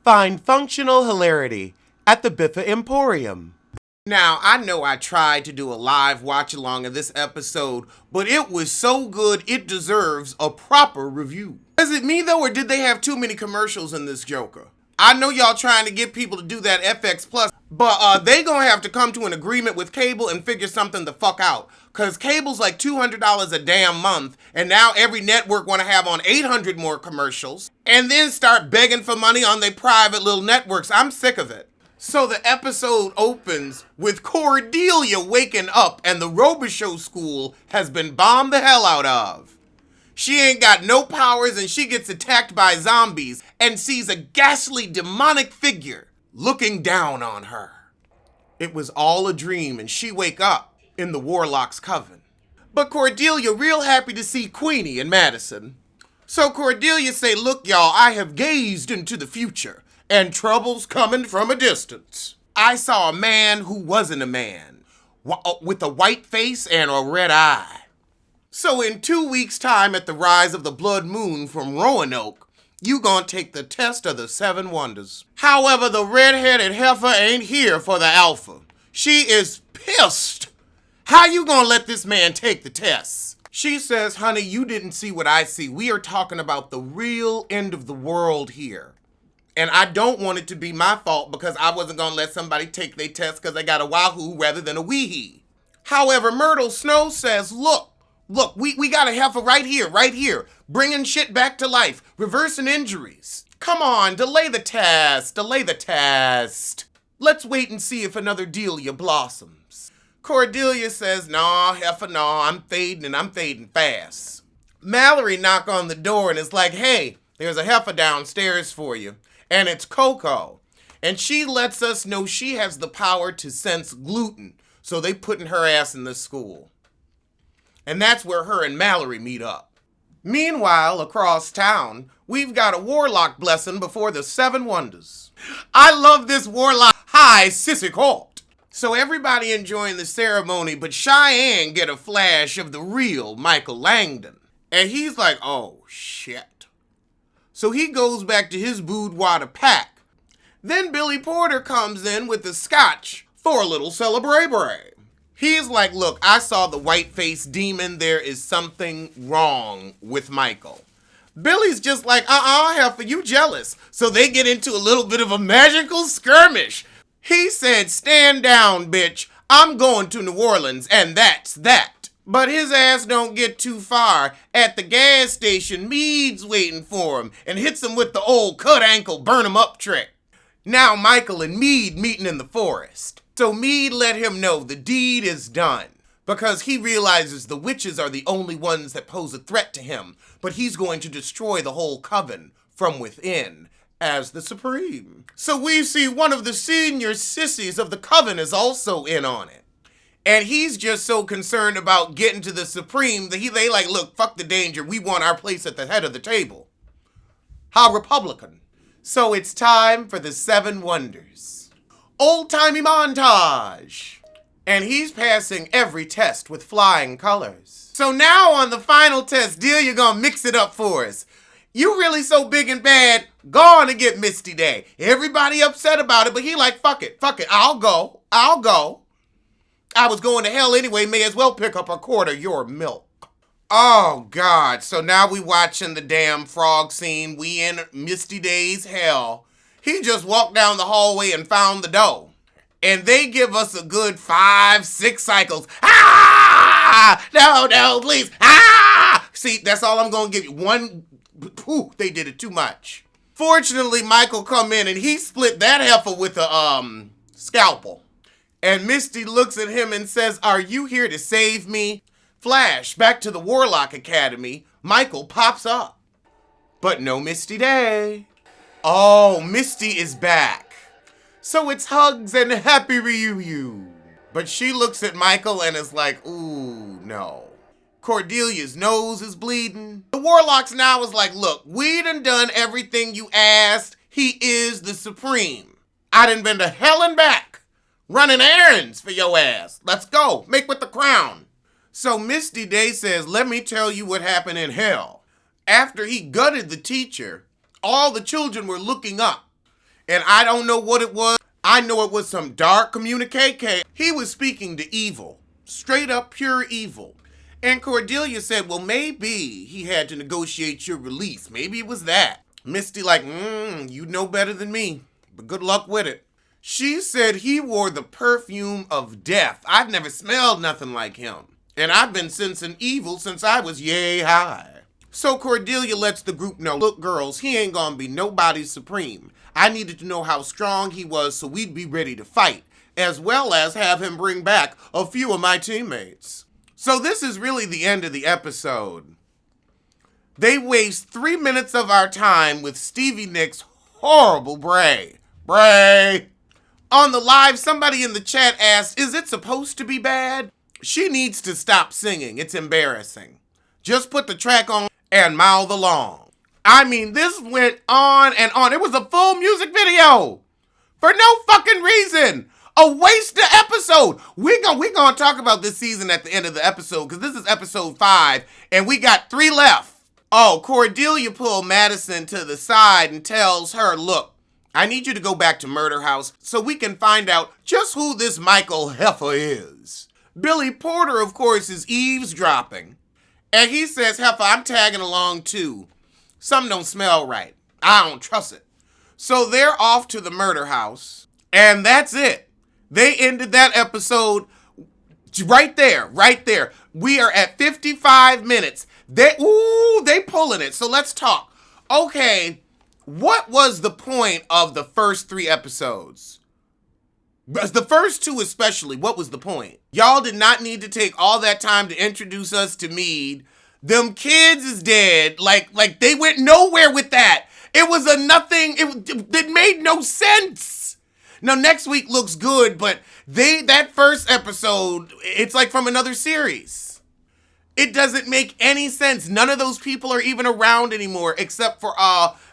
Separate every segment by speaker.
Speaker 1: Find functional hilarity at the Biffa Emporium.
Speaker 2: Now, I know I tried to do a live watch-along of this episode, but it was so good it deserves a proper review. Is it me, though, or did they have too many commercials in this Joker? I know y'all trying to get people to do that FX Plus, but they gonna have to come to an agreement with cable and figure something the fuck out. Cause cable's like $200 a damn month, and now every network wanna have on 800 more commercials, and then start begging for money on their private little networks. I'm sick of it. So the episode opens with Cordelia waking up and the Robichaux school has been bombed the hell out of. She ain't got no powers and she gets attacked by zombies and sees a ghastly demonic figure looking down on her. It was all a dream and she wake up in the Warlock's Coven. But Cordelia real happy to see Queenie and Madison. So Cordelia say, look y'all, I have gazed into the future and trouble's coming from a distance. I saw a man who wasn't a man with a white face and a red eye. So in 2 weeks' time at the rise of the blood moon from Roanoke, you gonna take the test of the 7 wonders. However, the red-headed heifer ain't here for the alpha. She is pissed. How you gonna let this man take the test? She says, honey, you didn't see what I see. We are talking about the real end of the world here. And I don't want it to be my fault because I wasn't gonna let somebody take their test because they got a wahoo rather than a weehee. However, Myrtle Snow says, look, we got a heifer right here, bringing shit back to life, reversing injuries. Come on, delay the test. Let's wait and see if another Delia blossoms. Cordelia says, nah, heifer, nah, I'm fading and I'm fading fast. Mallory knock on the door and is like, hey, there's a heifer downstairs for you, and it's Coco. And she lets us know she has the power to sense gluten, so they putting her ass in the school. And that's where her and Mallory meet up. Meanwhile, across town, we've got a Warlock blessing before the 7 wonders. I love this Warlock high sissy court. So everybody enjoying the ceremony, but Cheyenne get a flash of the real Michael Langdon. And he's like, oh shit. So he goes back to his boudoir to pack. Then Billy Porter comes in with the scotch for a little celebrate. He's like, look, I saw the white-faced demon. There is something wrong with Michael. Billy's just like, heifer, you jealous. So they get into a little bit of a magical skirmish. He said, stand down, bitch. I'm going to New Orleans, and that's that. But his ass don't get too far. At the gas station, Meade's waiting for him and hits him with the old cut ankle, burn him up trick. Now Michael and Meade meeting in the forest. So Meade let him know the deed is done because he realizes the witches are the only ones that pose a threat to him, but he's going to destroy the whole coven from within as the Supreme. So we see one of the senior sissies of the coven is also in on it. And he's just so concerned about getting to the Supreme that they like, look, fuck the danger. We want our place at the head of the table. How Republican. So it's time for the 7 wonders. Old-timey montage. And he's passing every test with flying colors. So now on the final test, Delia gonna mix it up for us. You really so big and bad, go on and get Misty Day. Everybody upset about it, but he like, fuck it, I'll go. I was going to hell anyway, may as well pick up a quart of your milk. Oh, God. So now we watching the damn frog scene. We in Misty Day's hell. He just walked down the hallway and found the door. And they give us a good 5-6 cycles. Ah! No, please. Ah! See, that's all I'm going to give you. One, they did it too much. Fortunately, Michael come in and he split that heifer with a scalpel. And Misty looks at him and says, are you here to save me? Flash, back to the Warlock Academy. Michael pops up. But no Misty Day. Oh, Misty is back. So it's hugs and happy reunion. But she looks at Michael and is like, ooh, no. Cordelia's nose is bleeding. The Warlocks now is like, look, we done everything you asked. He is the Supreme. I done been to hell and back, running errands for your ass. Let's go, make with the crown. So Misty Day says, let me tell you what happened in hell. After he gutted the teacher, all the children were looking up. And I don't know what it was. I know it was some dark communique. He was speaking to evil. Straight up pure evil. And Cordelia said, well, maybe he had to negotiate your release. Maybe it was that. Misty like, you know better than me, but good luck with it. She said he wore the perfume of death. I've never smelled nothing like him. And I've been sensing evil since I was yay high. So Cordelia lets the group know, look, girls, he ain't gonna be nobody's supreme. I needed to know how strong he was so we'd be ready to fight, as well as have him bring back a few of my teammates. So this is really the end of the episode. They waste 3 minutes of our time with Stevie Nicks' horrible bray. Bray! On the live, somebody in the chat asked, is it supposed to be bad? She needs to stop singing. It's embarrassing. Just put the track on and mouth along. I mean, this went on and on. It was a full music video for no fucking reason. A wasted episode. We're gonna talk about this season at the end of the episode because this is episode 5 and we got 3 left. Oh, Cordelia pulled Madison to the side and tells her, look, I need you to go back to Murder House so we can find out just who this Michael Heifer is. Billy Porter, of course, is eavesdropping. And he says, Heifer, I'm tagging along too. Something don't smell right. I don't trust it. So they're off to the Murder House. And that's it. They ended that episode right there. We are at 55 minutes. They pulling it. So let's talk. Okay, what was the point of the first 3 episodes? The first 2 especially, what was the point? Y'all did not need to take all that time to introduce us to Meade. Them kids is dead. Like they went nowhere with that. It was a nothing. It made no sense. Now next week looks good, but that first episode, it's like from another series. It doesn't make any sense. None of those people are even around anymore, except for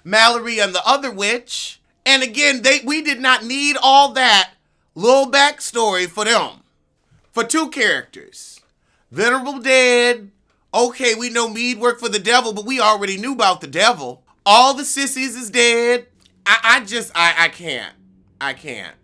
Speaker 2: Mallory and the other witch. And again, we did not need all that little backstory for them. For 2 characters. Venerable dead. Okay, we know Meade worked for the devil, but we already knew about the devil. All the sissies is dead. I can't.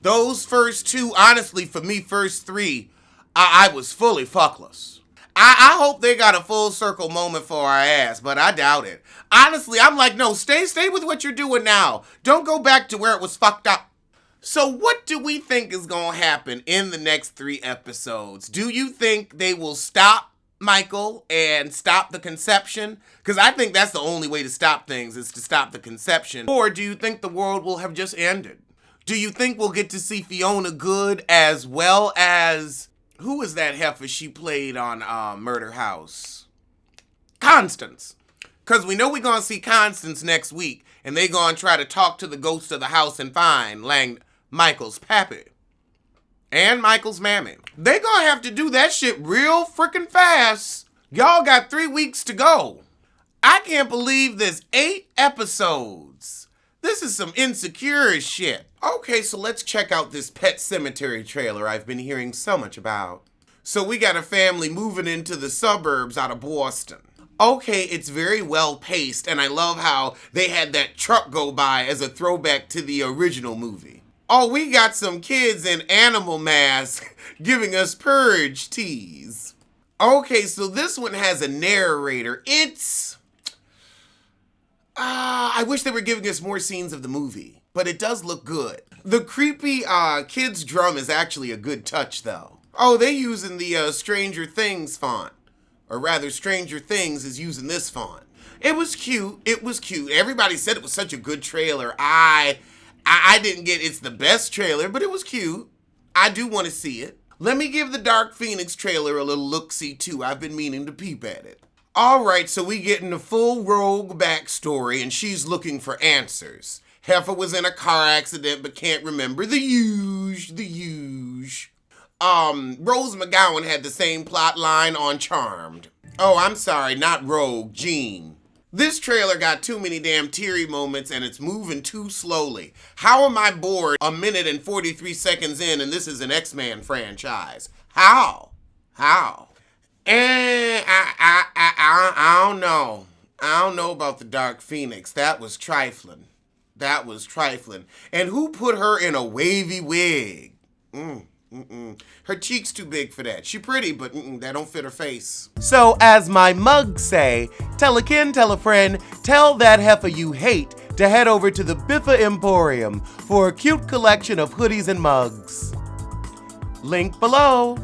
Speaker 2: Those first 2, honestly, for me, first 3, I was fully fuckless. I hope they got a full circle moment for our ass, but I doubt it. Honestly, I'm like, no, stay with what you're doing now. Don't go back to where it was fucked up. So what do we think is going to happen in the next 3 episodes? Do you think they will stop Michael and stop the conception? Because I think that's the only way to stop things is to stop the conception. Or do you think the world will have just ended? Do you think we'll get to see Fiona Good as well as... Who was that heifer she played on Murder House? Constance. Because we know we're going to see Constance next week. And they're going to try to talk to the ghost of the house and find Michael's pappy. And Michael's mammy. They're going to have to do that shit real freaking fast. Y'all got 3 weeks to go. I can't believe there's 8 episodes. This is some insecure shit. Okay, so let's check out this Pet Cemetery trailer I've been hearing so much about. So we got a family moving into the suburbs out of Boston. Okay, it's very well paced, and I love how they had that truck go by as a throwback to the original movie. Oh, we got some kids in animal masks giving us purge teas. Okay, so this one has a narrator. It's... I wish they were giving us more scenes of the movie, but it does look good. The creepy kids drum is actually a good touch, though. Oh, they using the Stranger Things font. Or rather, Stranger Things is using this font. It was cute. Everybody said it was such a good trailer. I didn't get it's the best trailer, but it was cute. I do want to see it. Let me give the Dark Phoenix trailer a little look-see, too. I've been meaning to peep at it. All right, so we getting the full Rogue backstory, and she's looking for answers. Heifer was in a car accident, but can't remember the huge. Rose McGowan had the same plot line on Charmed. Oh, I'm sorry, not Rogue, Jean. This trailer got too many damn teary moments and it's moving too slowly. How am I bored 1 minute and 43 seconds in and this is an X-Men franchise? How? I don't know. I don't know about the Dark Phoenix. That was trifling. That was trifling. And who put her in a wavy wig? Her cheek's too big for that. She pretty, but that don't fit her face.
Speaker 1: So as my mugs say, tell a kin, tell a friend, tell that heifer you hate to head over to the Biffa Emporium for a cute collection of hoodies and mugs. Link below.